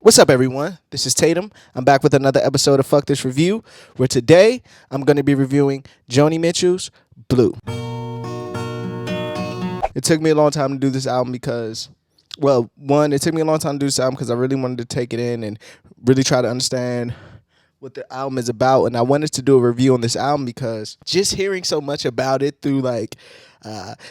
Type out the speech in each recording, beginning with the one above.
What's up, everyone? This is Tatum. I'm back with another episode of Fuck This Review, where today I'm going to be reviewing Joni Mitchell's Blue. It took me a long time to do this album because, it took me a long time to do this album because I really wanted to take it in and really try to understand what the album is about. And I wanted to do a review on this album because just hearing so much about it through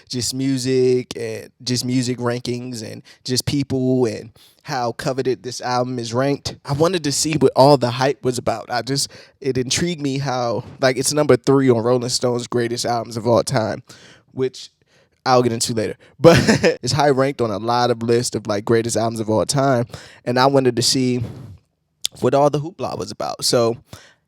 just music and just music rankings and just people and how coveted this album is ranked, I wanted to see what all the hype was about. It intrigued me how it's number 3 on Rolling Stone's greatest albums of all time, which I'll get into later. But it's high ranked on a lot of lists of greatest albums of all time, and I wanted to see what all the hoopla was about. So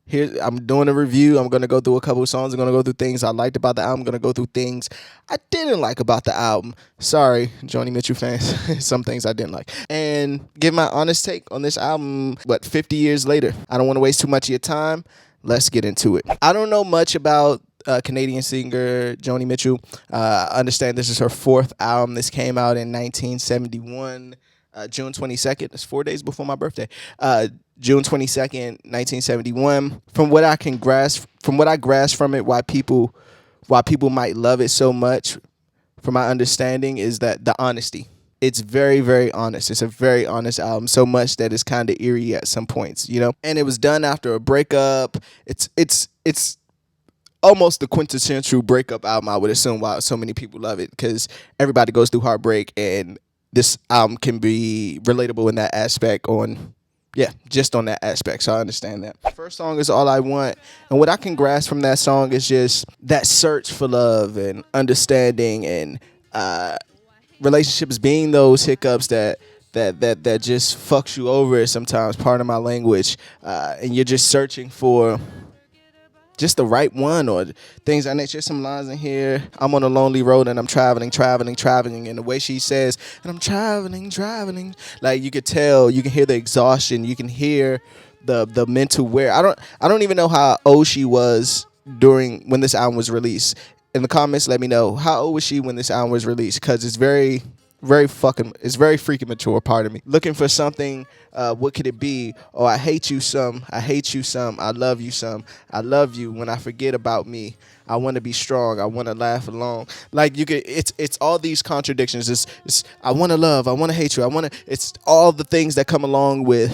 here I'm doing a review. I'm going to go through a couple of songs. I'm going to go through things I liked about the album. I'm going to go through things I didn't like about the album. Sorry, Joni Mitchell fans. Some things I didn't like. And give my honest take on this album, 50 years later. I don't want to waste too much of your time. Let's get into it. I don't know much about Canadian singer Joni Mitchell. I understand this is her 4th album. This came out in 1971. June 22nd. It's 4 days before my birthday. June 22nd, 1971. From what I grasp from it, why people might love it so much, from my understanding, is that the honesty. It's very, very honest. It's a very honest album, so much that it's kind of eerie at some points, And it was done after a breakup. It's almost the quintessential breakup album, I would assume, why so many people love it, because everybody goes through heartbreak, and this album can be relatable in that aspect just on that aspect. So I understand that. First song is All I Want. And what I can grasp from that song is just that search for love and understanding and relationships being those hiccups that just fucks you over sometimes, pardon my language. And you're just searching for just the right one or things. I know there's some lines in here. I'm on a lonely road and I'm traveling. And the way she says, and I'm traveling. You could tell, you can hear the exhaustion. You can hear the mental wear. I don't even know how old she was when this album was released. In the comments, let me know, how old was she when this album was released? Because it's very freaking mature, pardon me. Looking for something, what could it be? Oh, I hate you some, I love you some, I love you when I forget about me. I want to be strong, I want to laugh along. It's all these contradictions. It's I want to love, I want to hate you, it's all the things that come along with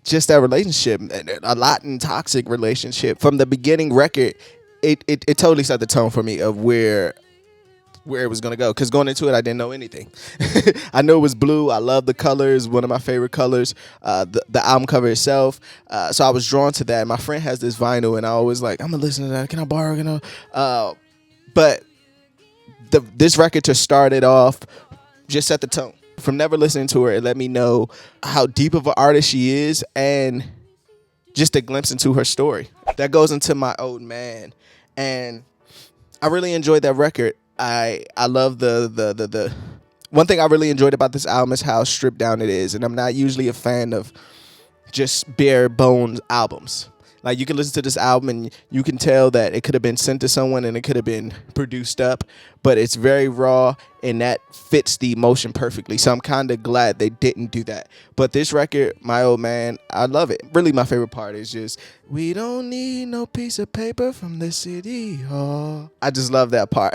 just that relationship, a Latin toxic relationship. From the beginning record, it totally set the tone for me of where it was going to go, because going into it, I didn't know anything. I knew it was blue. I love the colors, one of my favorite colors, the album cover itself. So I was drawn to that. My friend has this vinyl, and I always I'm going to listen to that. Can I borrow? But this record, to start it off, just set the tone. From never listening to her, it let me know how deep of an artist she is, and just a glimpse into her story. That goes into My Old Man, and I really enjoyed that record. I love the one thing I really enjoyed about this album is how stripped down it is, and I'm not usually a fan of just bare bones albums. You can listen to this album and you can tell that it could have been sent to someone and it could have been produced up, but it's very raw, and that fits the emotion perfectly. So I'm kind of glad they didn't do that. But this record, My Old Man, I love it. Really, my favorite part is just, we don't need no piece of paper from the city hall. I just love that part.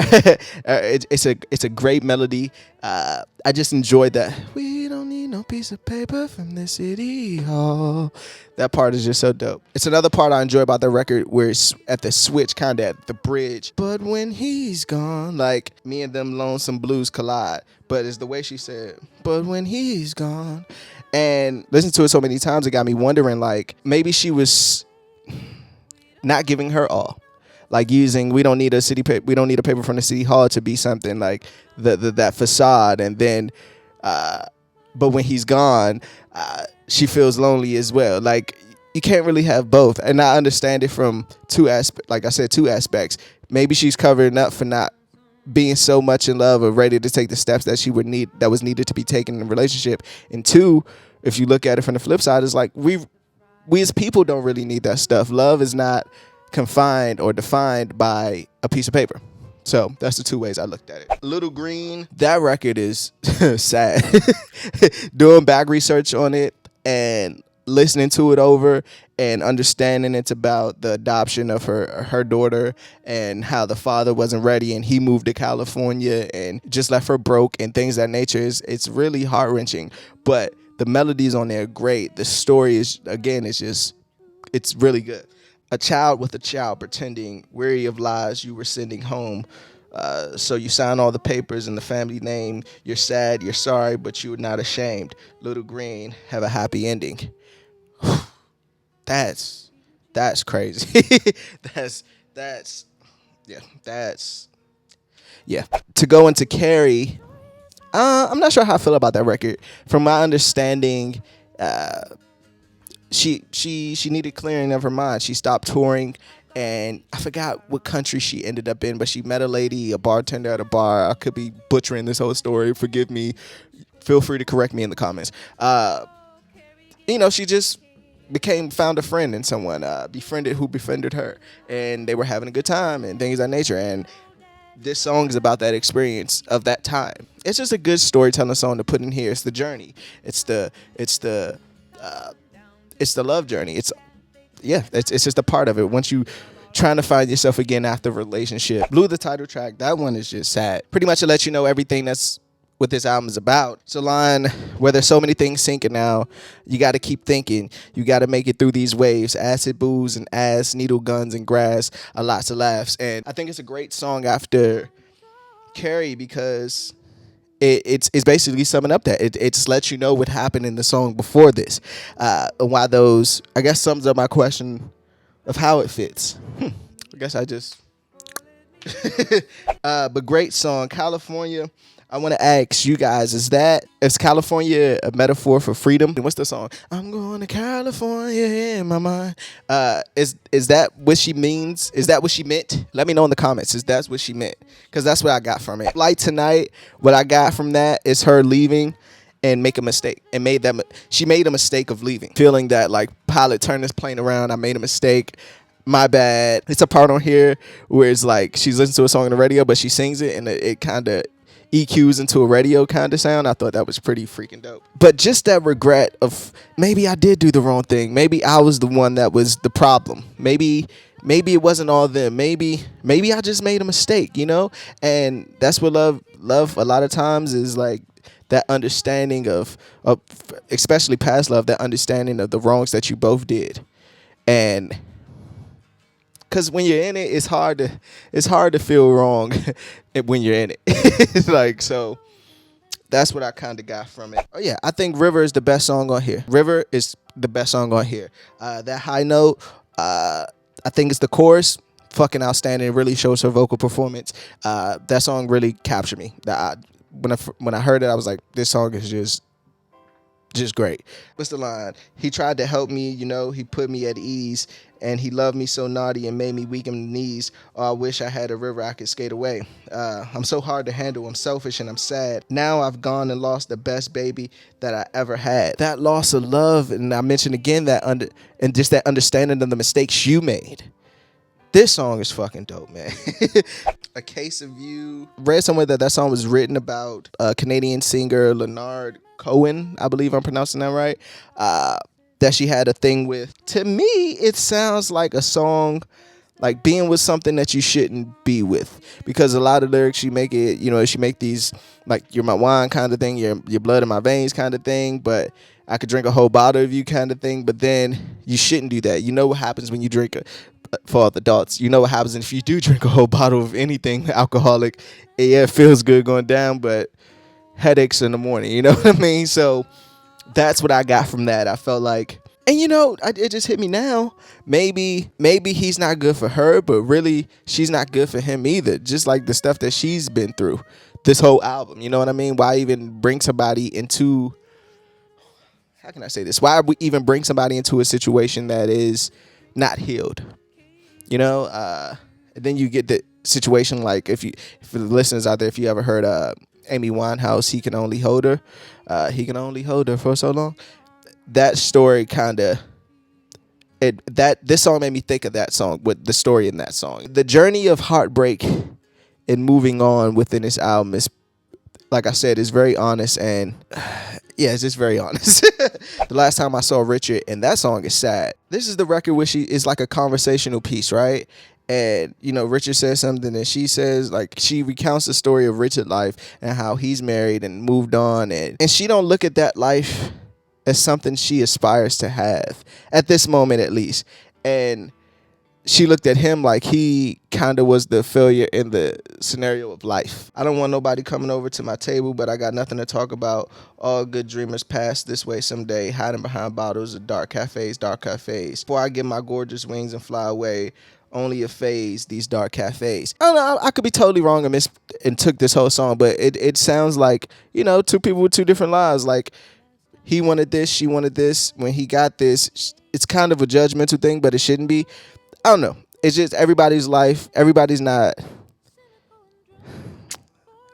It's a great melody. I just enjoyed that. We don't need no piece of paper from the city hall. That part is just so dope. It's another part I enjoy about the record, where it's at the switch, kind of at the bridge. But when he's gone, me and them lonesome blues collide. But it's the way she said, but when he's gone. And listening to it so many times, it got me wondering, maybe she was not giving her all. Using we don't need a paper from the city hall to be something like that facade, and then but when he's gone, she feels lonely as well. You can't really have both, and I understand it from two aspects. Maybe she's covering up for not being so much in love or ready to take the steps that was needed to be taken in a relationship. And 2, if you look at it from the flip side, it's we as people don't really need that stuff. Love is not confined or defined by a piece of paper. So that's the 2 ways I looked at it. Little Green, that record is sad. Doing back research on it, and listening to it over and understanding it's about the adoption of her daughter and how the father wasn't ready and he moved to California and just left her broke and things of that nature, it's really heart-wrenching. But the melodies on there are great. The story is, again, it's really good. A child with a child pretending, weary of lies you were sending home. So you sign all the papers in the family name. You're sad, you're sorry, but you're not ashamed. Little Green, have a happy ending. That's crazy. that's yeah. To go into Carrie, I'm not sure how I feel about that record. From my understanding, she needed clearing of her mind. She stopped touring, and I forgot what country she ended up in, but she met a lady, a bartender at a bar. I could be butchering this whole story. Forgive me. Feel free to correct me in the comments. She just found a friend in someone, befriended who befriended her, and they were having a good time and things of that nature. And this song is about that experience of that time. It's just a good storytelling song to put in here. It's the journey. It's the love journey. It's just a part of it. Once you trying to find yourself again after a relationship. Blue, the title track, that one is just sad. Pretty much to let you know everything that's what this album is about. It's a line where there's so many things sinking now. You got to keep thinking. You got to make it through these waves. Acid, booze, and ass, needle guns, and grass. Lots of laughs. And I think it's a great song after Carrie because it's basically summing up that. It just lets you know what happened in the song before this. Why those, I guess, sums up my question of how it fits. I guess I just... but great song. California. I want to ask you guys, is California a metaphor for freedom? And what's the song? I'm going to California in my mind. Is that what she means? Is that what she meant? Let me know in the comments. Is that what she meant? Because that's what I got from it. Like tonight, what I got from that is her leaving and make a mistake. And she made a mistake of leaving. Feeling that like, pilot, turn this plane around. I made a mistake. My bad. It's a part on here where it's like she's listening to a song on the radio, but she sings it and it kind of EQs into a radio kind of sound. I thought that was pretty freaking dope. But just that regret of maybe I did do the wrong thing. Maybe I was the one that was the problem. Maybe it wasn't all them. Maybe I just made a mistake, And that's what love a lot of times is like, that understanding of especially past love, that understanding of the wrongs that you both did. And because when you're in it, it's hard to feel wrong when you're in it. Like, so that's what I kind of got from it. Oh yeah, I think River is the best song on here. River is the best song on here. That high note, I think it's the chorus, fucking outstanding. It really shows her vocal performance. That song really captured me. When I heard it, I was like, this song is just great. What's the line? He tried to help me, he put me at ease, and he loved me so naughty and made me weak in the knees. Oh, I wish I had a river I could skate away. I'm so hard to handle. I'm selfish and I'm sad. Now I've gone and lost the best baby that I ever had. That loss of love, and I mentioned again and just that understanding of the mistakes you made. This song is fucking dope, man. A Case of You. Read somewhere that song was written about a Canadian singer, Leonard Cohen, I believe I'm pronouncing that right, that she had a thing with. To me, it sounds like a song like being with something that you shouldn't be with, because a lot of lyrics she make these like you're my wine kind of thing, your blood in my veins kind of thing, but I could drink a whole bottle of you kind of thing. But then you shouldn't do that. You know what happens when you drink for adults. You know what happens if you do drink a whole bottle of anything alcoholic. Yeah, it feels good going down, but headaches in the morning. You know what I mean? So that's what I got from that. I felt like, and it just hit me now. Maybe he's not good for her, but really she's not good for him either. Just like the stuff that she's been through this whole album. You know what I mean? Why even bring somebody into, how can I say this? Why we even bring somebody into a situation that is not healed? And then you get the situation like for the listeners out there, if you ever heard Amy Winehouse, He Can Only Hold Her. He can only hold her for so long. That story this song made me think of that song, with the story in that song. The journey of heartbreak and moving on within this album is, like I said, is very honest, and Yeah, it's just very honest. The last time I saw Richard, and that song is sad. This is the record where she is like a conversational piece, right? And you know, Richard says something, and she says, like, she recounts the story of Richard's life and how he's married and moved on, and she don't look at that life as something she aspires to have at this moment, at least. And she looked at him like he kind of was the failure in the scenario of life. I don't want nobody coming over to my table, but I got nothing to talk about. All good dreamers pass this way someday, hiding behind bottles of dark cafes, dark cafes. Before I get my gorgeous wings and fly away, only a phase, these dark cafes. I don't know, I could be totally wrong and took this whole song, but it sounds like, you know, two people with two different lives. Like, he wanted this, she wanted this. When he got this, it's kind of a judgmental thing, but it shouldn't be. I don't know. It's just everybody's life. Everybody's not.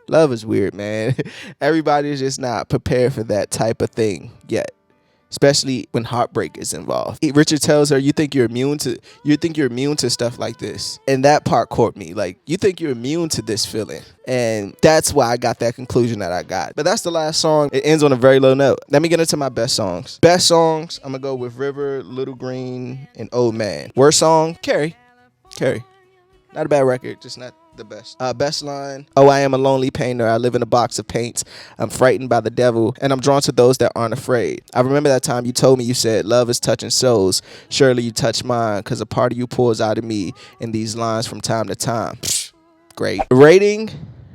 Love is weird, man. Everybody's just not prepared for that type of thing yet, especially when heartbreak is involved. Richard tells her, "You think you're immune to stuff like this," and that part caught me. Like, you think you're immune to this feeling, and that's why I got that conclusion that I got. But that's the last song. It ends on a very low note. Let me get into my best songs. Best songs, I'm gonna go with River, Little Green, and Old Man. Worst song, Carrie. Not a bad record, just not the best. Best line, "Oh, I am a lonely painter. I live in a box of paints. I'm frightened by the devil, and I'm drawn to those that aren't afraid. I remember that time you told me, you said, love is touching souls. Surely you touch mine, because a part of you pours out of me in these lines from time to time." Psh, great. Rating,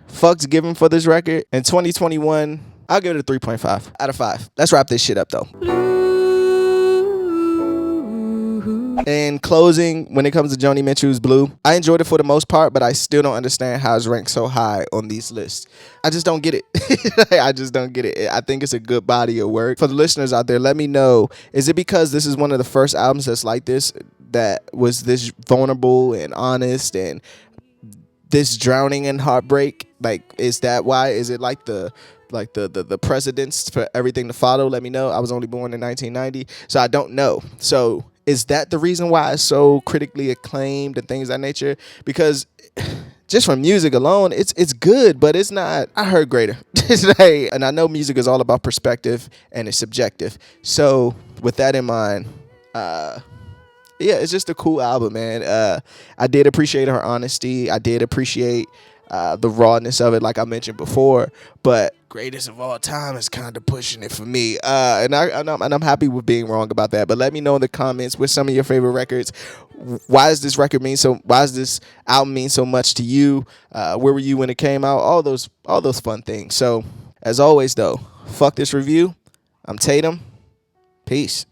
fucks given for this record. In 2021, I'll give it a 3.5 out of 5. Let's wrap this shit up, though. In closing, when it comes to Joni Mitchell's Blue, I enjoyed it for the most part, but I still don't understand how it's ranked so high on these lists. I just don't get it. I just don't get it. I think it's a good body of work. For the listeners out there, let me know, is it because this is one of the first albums that's like this, that was this vulnerable and honest and this drowning in heartbreak? Like, is that why? Is it like the precedents for everything to follow? Let me know. I was only born in 1990, so I don't know. So is that the reason why it's so critically acclaimed and things of that nature? Because just from music alone, it's good, but it's not. I heard greater. And I know music is all about perspective and it's subjective. So with that in mind, yeah, it's just a cool album, man. I did appreciate her honesty. I did appreciate the rawness of it, like I mentioned before. But greatest of all time is kind of pushing it for me. And I'm happy with being wrong about that. But let me know in the comments with some of your favorite records. Why does this album mean so much to you? Where were you when it came out? All those fun things. So as always, though, fuck this review. I'm Tatum. Peace.